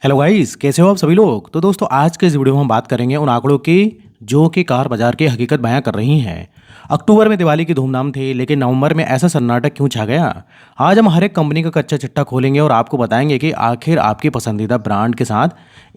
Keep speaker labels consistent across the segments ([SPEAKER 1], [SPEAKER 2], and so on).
[SPEAKER 1] Hello guys, कैसे हो आप सभी लोग। तो दोस्तों, आज के इस वीडियो में हम बात करेंगे उन आंकड़ों की जो कि कार बाजार की हकीकत बयां कर रही हैं। अक्टूबर में दिवाली की धूमधाम थी, लेकिन नवंबर में ऐसा सन्नाटा क्यों छा गया। आज हम हर एक कंपनी का कच्चा चिट्ठा खोलेंगे और आपको बताएंगे कि आखिर आपकी पसंदीदा ब्रांड के साथ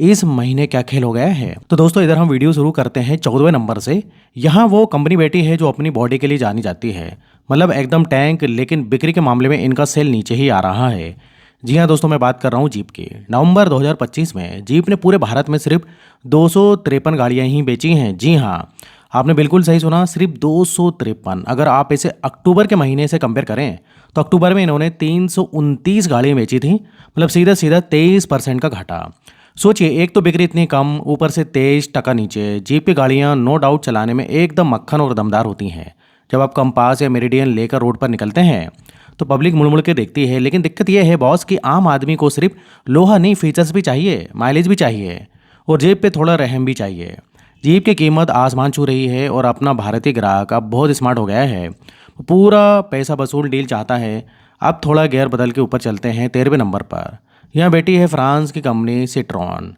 [SPEAKER 1] इस महीने क्या खेल हो गया है। तो दोस्तों, इधर हम वीडियो शुरू करते हैं 14वें नंबर से। यहाँ वो कंपनी बैठी है जो अपनी बॉडी के लिए जानी जाती है, मतलब एकदम टैंक, लेकिन बिक्री के मामले में इनका सेल नीचे ही आ रहा है। जी हाँ दोस्तों, मैं बात कर रहा हूँ जीप की। नवंबर 2025 में जीप ने पूरे भारत में सिर्फ 253 गाड़ियाँ ही बेची हैं। जी हाँ, आपने बिल्कुल सही सुना, सिर्फ 253। अगर आप इसे अक्टूबर के महीने से कंपेयर करें तो अक्टूबर में इन्होंने 329 गाड़ियाँ बेची थी, मतलब सीधा सीधा 23% का घाटा। सोचिए, एक तो बिक्री इतनी कम, ऊपर से 23% नीचे। जीप की गाड़ियाँ नो डाउट चलाने में एकदम मक्खन और दमदार होती हैं। जब आप कंपास या मेरिडियन लेकर रोड पर निकलते हैं तो पब्लिक मुड़ मुड़ के देखती है, लेकिन दिक्कत यह है बॉस कि आम आदमी को सिर्फ लोहा नहीं, फीचर्स भी चाहिए, माइलेज भी चाहिए और जेब पे थोड़ा रहम भी चाहिए। जीप की कीमत आसमान छू रही है और अपना भारतीय ग्राहक अब बहुत स्मार्ट हो गया है। पूरा पैसा वसूल डील चाहता है। अब थोड़ा गियर बदल के ऊपर चलते हैं 13वें नंबर पर। यहाँ बेटी है फ्रांस की कंपनी सिट्रॉन।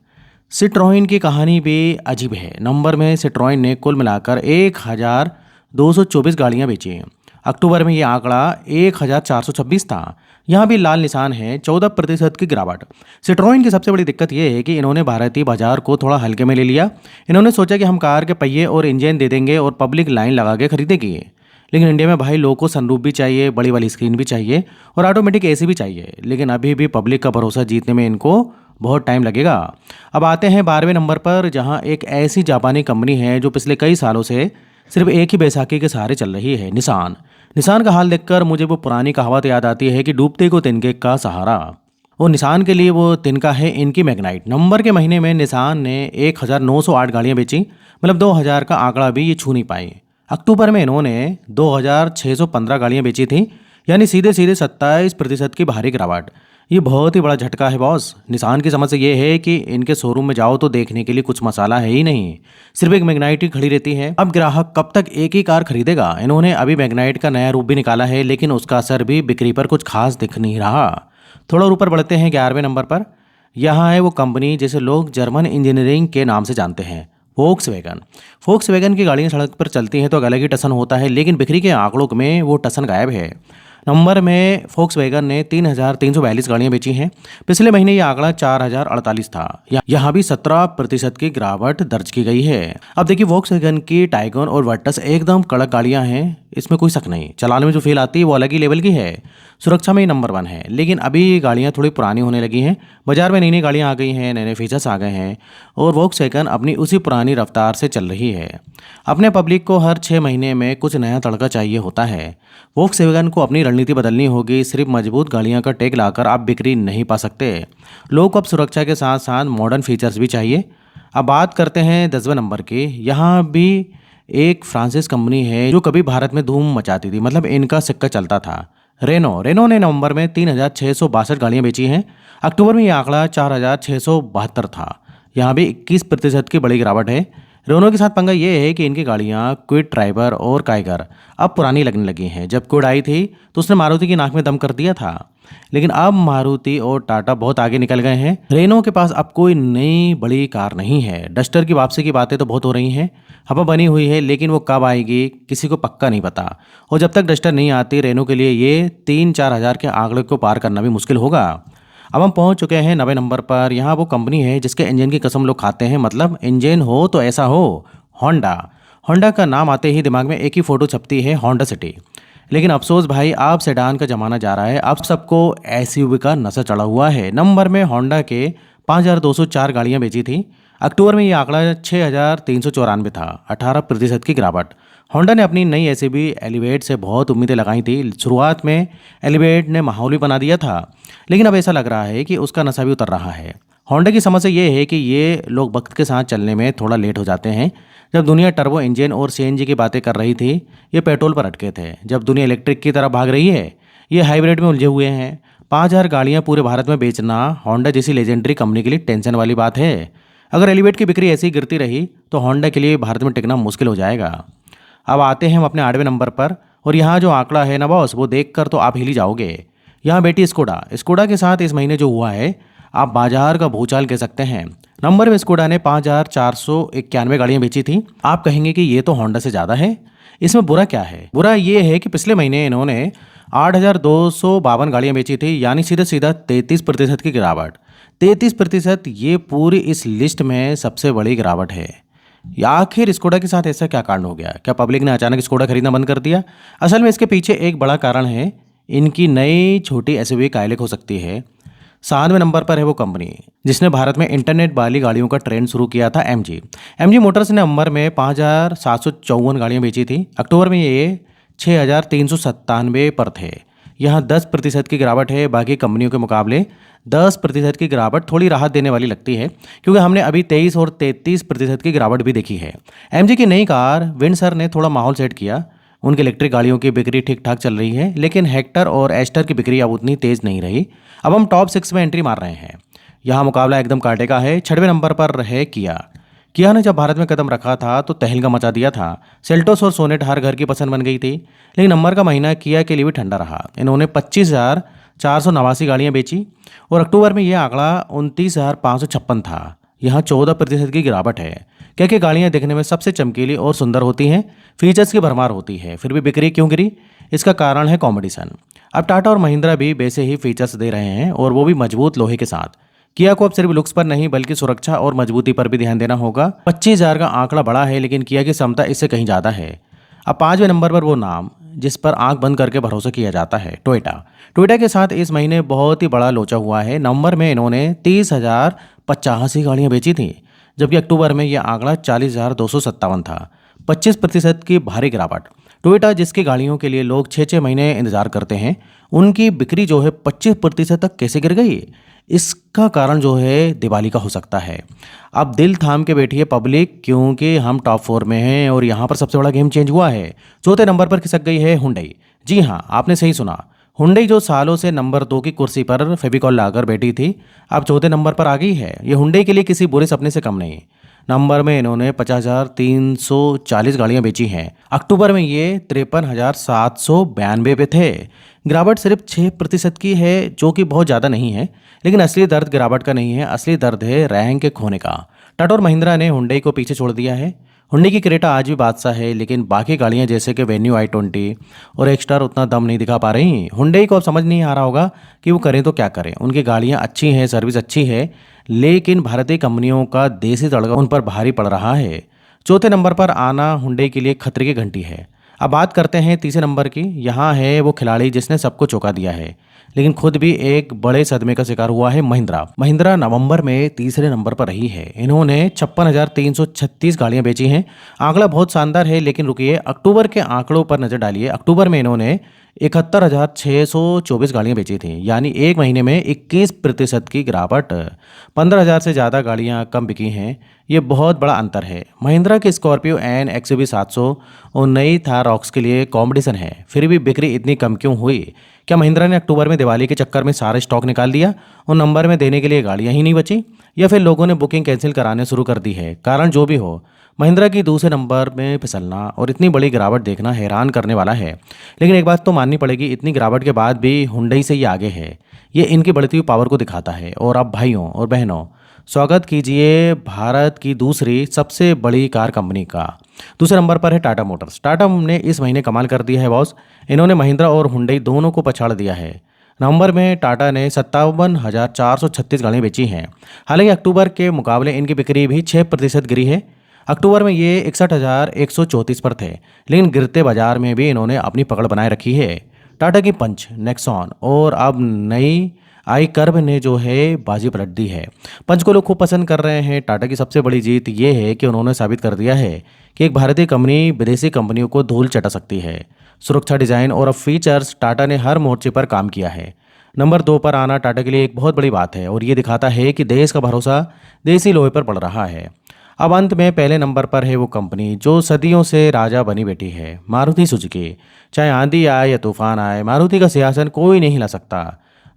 [SPEAKER 1] सिट्रॉइन की कहानी भी अजीब है। नंबर में सिट्रॉइन ने कुल मिलाकर 1224 गाड़ियाँ बेची। अक्टूबर में ये आंकड़ा 1426 था। यहाँ भी लाल निशान है, 14% की गिरावट। सिट्रोइन की सबसे बड़ी दिक्कत ये है कि इन्होंने भारतीय बाजार को थोड़ा हल्के में ले लिया। इन्होंने सोचा कि हम कार के पहिए और इंजन दे देंगे और पब्लिक लाइन लगा के खरीदेगी। लेकिन इंडिया में भाई लोगों को सनरूफ भी चाहिए, बड़ी वाली स्क्रीन भी चाहिए और ऑटोमेटिक एसी भी चाहिए। लेकिन अभी भी पब्लिक का भरोसा जीतने में इनको बहुत टाइम लगेगा। अब आते हैं 12वें नंबर पर, जहाँ एक ऐसी जापानी कंपनी है जो पिछले कई सालों से सिर्फ एक ही बैसाखी के सहारे चल रही है, निसान। निसान का हाल देखकर मुझे वो पुरानी कहावत याद आती है कि डूबते को तिनके का सहारा। वो निसान के लिए वो तिनका है इनकी मैग्नाइट। नवंबर के महीने में निसान ने 1908 गाड़ियां बेची, मतलब 2000 का आंकड़ा भी ये छू नहीं पाई। अक्टूबर में इन्होंने 2615 गाड़ियां बेची थी, यानी सीधे सीधे 27% की भारी गिरावट। ये बहुत ही बड़ा झटका है बॉस। निसान की समस्या ये है कि इनके शोरूम में जाओ तो देखने के लिए कुछ मसाला है ही नहीं, सिर्फ एक मैग्नाइट ही खड़ी रहती है। अब ग्राहक कब तक एक ही कार खरीदेगा। इन्होंने अभी मैग्नाइट का नया रूप भी निकाला है, लेकिन उसका असर भी बिक्री पर कुछ खास दिख नहीं रहा। थोड़ा ऊपर बढ़ते हैं 11वें नंबर पर। यहाँ है वो कंपनी जिसे लोग जर्मन इंजीनियरिंग के नाम से जानते हैं, वोक्सवैगन। वोक्सवैगन की गाड़ियाँ सड़क पर चलती हैं तो अलग ही टसन होता है, लेकिन बिक्री के आंकड़ों में वो टसन गायब है। नवंबर में वोक्सवैगन ने 3342 गाड़ियां बेची हैं। पिछले महीने ये आंकड़ा 4048 था। यहाँ भी 17% की गिरावट दर्ज की गई है। अब देखिए, वोक्सवैगन की टाइगन और वर्टस एकदम कड़क गाड़ियां हैं, इसमें कोई शक नहीं। चलाने में जो फील आती है वो अलग ही लेवल की है। सुरक्षा में ये नंबर 1 है, लेकिन अभी ये गाड़ियाँ थोड़ी पुरानी होने लगी हैं। बाजार में नई नई गाड़ियाँ आ गई हैं, नए नए फीचर्स आ गए हैं और वोक्सवैगन अपनी उसी पुरानी रफ्तार से चल रही है। अपने पब्लिक को हर 6 महीने में कुछ नया तड़का चाहिए होता है। वोक्सवैगन को अपनी रणनीति बदलनी होगी। सिर्फ मजबूत गाड़ियाँ का टैग लाकर आप बिक्री नहीं पा सकते। लोगों को अब सुरक्षा के साथ साथ मॉडर्न फीचर्स भी चाहिए। अब बात करते हैं 10वें नंबर की। यहाँ भी एक फ्रांसिस कंपनी है जो कभी भारत में धूम मचाती थी, मतलब इनका सिक्का चलता था। रेनो ने नवंबर में 3662 गाड़ियाँ बेची हैं। अक्टूबर में ये आंकड़ा 4672 था। यहाँ भी 21% की बड़ी गिरावट है। रेनो के साथ पंगा ये है कि इनकी गाड़ियाँ क्विड, ट्राइबर और काइगर अब पुरानी लगने लगी हैं। जब क्विड आई थी तो उसने मारुति की नाक में दम कर दिया था, लेकिन अब मारुति और टाटा बहुत आगे निकल गए हैं। रेनो के पास अब कोई नई बड़ी कार नहीं है। डस्टर की वापसी की बातें तो बहुत हो रही हैं, हवा बनी हुई है, लेकिन वो कब आएगी किसी को पक्का नहीं पता। और जब तक डस्टर नहीं आती, रेनो के लिए ये 3-4 हज़ार के आंकड़े को पार करना भी मुश्किल होगा। अब हम पहुंच चुके हैं 90 नंबर पर। यहाँ वो कंपनी है जिसके इंजन की कसम लोग खाते हैं, मतलब इंजन हो तो ऐसा हो, होंडा। होंडा का नाम आते ही दिमाग में एक ही फोटो छपती है, होंडा सिटी। लेकिन अफसोस भाई, अब सेडान का जमाना जा रहा है। अब सबको एसयूवी का नशा चढ़ा हुआ है। नंबर में होंडा के 5204 गाड़ियाँ बेची थी। अक्टूबर में ये आंकड़ा 6394 था, 18% की गिरावट। होंडा ने अपनी नई एसयूवी एलिवेट से बहुत उम्मीदें लगाई थी। शुरुआत में एलिवेट ने माहौल भी बना दिया था, लेकिन अब ऐसा लग रहा है कि उसका नशा भी उतर रहा है। होंडा की समस्या ये है कि ये लोग वक्त के साथ चलने में थोड़ा लेट हो जाते हैं। जब दुनिया टर्बो इंजन और सीएनजी की बातें कर रही थी, ये पेट्रोल पर अटके थे। जब दुनिया इलेक्ट्रिक की तरफ भाग रही है, ये हाइब्रिड में उलझे हुए हैं। 5000 गाड़ियाँ पूरे भारत में बेचना होंडा जैसी लेजेंडरी कंपनी के लिए टेंशन वाली बात है। अगर एलिवेट की बिक्री ऐसी ही गिरती रही तो होंडा के लिए भारत में टिकना मुश्किल हो जाएगा। अब आते हैं हम अपने 8वें नंबर पर, और यहाँ जो आंकड़ा है ना बॉस, वो देखकर तो आप हिल ही जाओगे। यहाँ बेटी स्कोडा के साथ इस महीने जो हुआ है, आप बाजार का भूचाल कह सकते हैं। नवंबर में स्कोडा ने 5,491 गाड़ियां बेची थी। आप कहेंगे कि ये तो होंडा से ज़्यादा है। इसमें बुरा क्या है? बुरा ये है कि पिछले महीने इन्होंने 8,252 गाड़ियां बेची थी, यानी सीधा सीधा 33% की गिरावट। 33%, ये पूरी इस लिस्ट में सबसे बड़ी गिरावट है। या आखिर स्कोडा के साथ ऐसा क्या कारण हो गया? क्या पब्लिक ने अचानक स्कोडा खरीदना बंद कर दिया? असल में इसके पीछे एक बड़ा कारण है, इनकी नई छोटी एसयूवी काइलिक हो सकती है। 7वें नंबर पर है वो कंपनी जिसने भारत में इंटरनेट वाली गाड़ियों का ट्रेंड शुरू किया था, एमजी मोटर्स ने नवंबर में 5,754 गाड़ियां बेची थी। अक्टूबर में ये 6,397 पर थे। यहाँ 10% की गिरावट है। बाकी कंपनियों के मुकाबले 10% की गिरावट थोड़ी राहत देने वाली लगती है, क्योंकि हमने अभी 23 और 33% की गिरावट भी देखी है। एमजी की नई कार विंडसर ने थोड़ा माहौल सेट किया। उनकी इलेक्ट्रिक गाड़ियों की बिक्री ठीक ठाक चल रही है, लेकिन हेक्टर और एस्टर की बिक्री अब उतनी तेज नहीं रही। अब हम टॉप 6 में एंट्री मार रहे हैं। यहाँ मुकाबला एकदम कांटे का है। 6वें नंबर पर है किया ने जब भारत में कदम रखा था तो तहलका मचा दिया था। सेल्टोस और सोनेट हर घर की पसंद बन गई थी, लेकिन नंबर का महीना किया के लिए भी ठंडा रहा। इन्होंने 25,489 गाड़ियाँ बेची और अक्टूबर में यह आंकड़ा 29,556 था। यहाँ 14% की गिरावट है। क्या गाड़ियाँ देखने में सबसे चमकीली और सुंदर होती हैं, फीचर्स की भरमार होती है, फिर भी बिक्री क्यों गिरी? इसका कारण है कंपटीशन। अब टाटा और महिंद्रा भी वैसे ही फीचर्स दे रहे हैं, और वो भी मजबूत लोहे के साथ। किया को अब सिर्फ लुक्स पर नहीं बल्कि सुरक्षा और मजबूती पर भी ध्यान देना होगा। 25,000 का आंकड़ा बड़ा है, लेकिन किया की क्षमता इससे कहीं ज़्यादा है। अब 5वें नंबर पर वो नाम जिस पर आंख बंद करके भरोसा किया जाता है, टोयोटा के साथ इस महीने बहुत ही बड़ा लोचा हुआ है। नवंबर में इन्होंने 30,085 गाड़ियाँ बेची थी, जबकि अक्टूबर में यह आंकड़ा 40,257 था। 25% की भारी गिरावट। टोयोटा जिसकी गाड़ियों के लिए लोग 6-6 महीने इंतजार करते हैं, उनकी बिक्री जो है 25% तक कैसे गिर गई? इसका कारण जो है दिवाली का हो सकता है। अब दिल थाम के बैठी है पब्लिक, क्योंकि हम टॉप 4 में हैं और यहाँ पर सबसे बड़ा गेम चेंज हुआ है। चौथे नंबर पर खिसक गई है हुंडई। जी हाँ, आपने सही सुना। हुंडई जो सालों से नंबर 2 की कुर्सी पर फेविकॉल लाकर बैठी थी, अब चौथे नंबर पर आ गई है। ये हुंडई के लिए किसी बुरे सपने से कम नहीं। नवंबर में इन्होंने 50,340 गाड़ियां बेची हैं। अक्टूबर में ये 53,792 पे थे। गिरावट सिर्फ 6% की है, जो कि बहुत ज़्यादा नहीं है, लेकिन असली दर्द गिरावट का नहीं है, असली दर्द है रैंक के खोने का। टाटा और महिंद्रा ने हुंडई को पीछे छोड़ दिया है। हुंडई की क्रेटा आज भी बादशाह है, लेकिन बाकी गाड़ियां जैसे कि वेन्यू i20 और एक्स्टार उतना दम नहीं दिखा पा रही। हुंडई को अब समझ नहीं आ रहा होगा कि वो करें तो क्या करें। उनकी गाड़ियां अच्छी हैं, सर्विस अच्छी है, लेकिन भारतीय कंपनियों का देसी तड़का उन पर भारी पड़ रहा है। चौथे नंबर पर आना हुंडई के लिए खतरे की घंटी है। अब बात करते हैं तीसरे नंबर की। यहाँ है वो खिलाड़ी जिसने सबको चौंका दिया है, लेकिन खुद भी एक बड़े सदमे का शिकार हुआ है, महिंद्रा नवंबर में तीसरे नंबर पर रही है। इन्होंने 56,336 गाड़ियां बेची हैं। आंकड़ा बहुत शानदार है, लेकिन रुकिए, अक्टूबर के आंकड़ों पर नजर डालिए। अक्टूबर में इन्होंने 71,624 गाड़ियां बेची थी, यानी एक महीने में 21% की गिरावट। 15,000 से ज़्यादा गाड़ियां कम बिकी हैं। ये बहुत बड़ा अंतर है। महिंद्रा की स्कॉर्पियो एन XUV 700 और नई थार रॉक्स के लिए कंपटीशन है, फिर भी बिक्री इतनी कम क्यों हुई? क्या महिंद्रा ने अक्टूबर में दिवाली के चक्कर में सारे स्टॉक निकाल दिया और नंबर में देने के लिए गाड़ियां ही नहीं बची, या फिर लोगों ने बुकिंग कैंसिल कराने शुरू कर दी है? कारण जो भी हो, महिंद्रा की दूसरे नंबर में फिसलना और इतनी बड़ी गिरावट देखना हैरान करने वाला है। लेकिन एक बात तो माननी पड़ेगी, इतनी गिरावट के बाद भी हुंडई से ही आगे है। ये इनकी बढ़ती हुई पावर को दिखाता है। और अब भाइयों और बहनों, स्वागत कीजिए भारत की दूसरी सबसे बड़ी कार कंपनी का। दूसरे नंबर पर है टाटा मोटर्स। टाटा ने इस महीने कमाल कर दिया है बॉस। इन्होंने महिंद्रा और हुंडई दोनों को पछाड़ दिया है। नवंबर में टाटा ने 57,436 गाड़ियाँ बेची हैं। हालांकि अक्टूबर के मुकाबले इनकी बिक्री भी 6% गिरी है। अक्टूबर में ये 61,134 पर थे, लेकिन गिरते बाजार में भी इन्होंने अपनी पकड़ बनाए रखी है। टाटा की पंच, नेक्सॉन और अब नई आई कर्व ने जो है बाजी पलट दी है। पंच को लोग खूब पसंद कर रहे हैं। टाटा की सबसे बड़ी जीत ये है कि उन्होंने साबित कर दिया है कि एक भारतीय कंपनी विदेशी कंपनियों को धूल चटा सकती है। सुरक्षा, डिजाइन और अब फीचर्स, टाटा ने हर मोर्चे पर काम किया है। नंबर 2 पर आना टाटा के लिए एक बहुत बड़ी बात है, और ये दिखाता है कि देश का भरोसा देसी लोहे पर पड़ रहा है। अब अंत में पहले नंबर पर है वो कंपनी जो सदियों से राजा बनी बैठी है, मारुति सुजुकी। चाहे आंधी आए या तूफान आए, मारुति का सिंहासन कोई नहीं हिला सकता।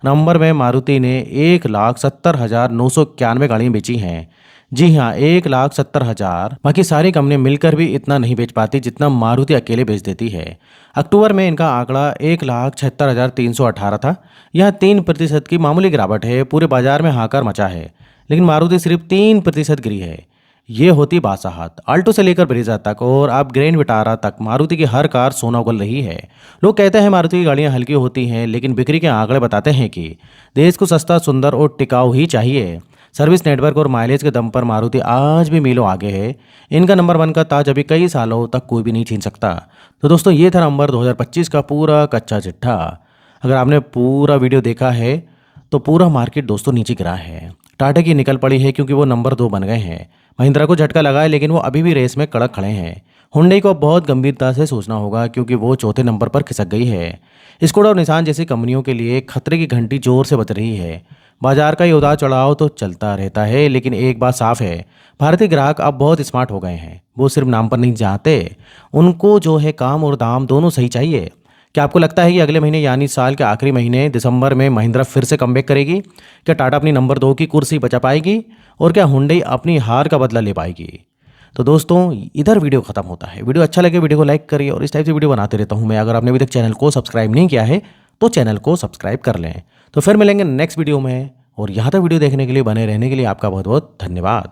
[SPEAKER 1] नवंबर में मारुति ने 1,70,991 गाड़ियाँ बेची हैं। जी हाँ, 1,70,000। बाकी सारी कंपनियां मिलकर भी इतना नहीं बेच पाती जितना मारुति अकेले बेच देती है। अक्टूबर में इनका आंकड़ा 1,76,318 था। यह 3% की मामूली गिरावट है। पूरे बाजार में हाहाकार मचा है, लेकिन मारुति सिर्फ 3% गिरी है। ये होती बासाहत। अल्टो से लेकर ब्रेजा तक और अब ग्रैंड विटारा तक मारुति की हर कार सोना उगल रही है। लोग कहते हैं मारुति की गाड़ियां हल्की होती हैं, लेकिन बिक्री के आंकड़े बताते हैं कि देश को सस्ता, सुंदर और टिकाऊ ही चाहिए। सर्विस नेटवर्क और माइलेज के दम पर मारुति आज भी मीलों आगे है। इनका नंबर 1 का ताज अभी कई सालों तक कोई भी नहीं छीन सकता। तो दोस्तों, ये था नंबर 2025 का पूरा कच्चा चिट्ठा। अगर आपने पूरा वीडियो देखा है तो पूरा मार्केट दोस्तों नीचे गिरा है। टाटा की निकल पड़ी है क्योंकि वो नंबर 2 बन गए हैं। महिंद्रा को झटका लगा है, लेकिन वो अभी भी रेस में कड़क खड़े हैं। हुंडई को बहुत गंभीरता से सोचना होगा क्योंकि वो चौथे नंबर पर खिसक गई है। स्कोडा और निसान जैसी कंपनियों के लिए खतरे की घंटी जोर से बज रही है। बाजार का ये उतार चढ़ाव तो चलता रहता है, लेकिन एक बात साफ है, भारतीय ग्राहक अब बहुत स्मार्ट हो गए हैं। वो सिर्फ नाम पर नहीं जाते, उनको जो है काम और दाम दोनों सही चाहिए। क्या आपको लगता है कि अगले महीने यानी साल के आखिरी महीने दिसंबर में महिंद्रा फिर से कमबैक करेगी? क्या टाटा अपनी नंबर 2 की कुर्सी बचा पाएगी? और क्या हुंडई अपनी हार का बदला ले पाएगी? तो दोस्तों, इधर वीडियो खत्म होता है। वीडियो अच्छा लगे वीडियो को लाइक करिए और इस टाइप से वीडियो बनाते रहता हूँ मैं। अगर आपने अभी तक चैनल को सब्सक्राइब नहीं किया है तो चैनल को सब्सक्राइब कर लें। तो फिर मिलेंगे नेक्स्ट वीडियो में, और यहाँ तक वीडियो देखने के लिए, बने रहने के लिए आपका बहुत बहुत धन्यवाद।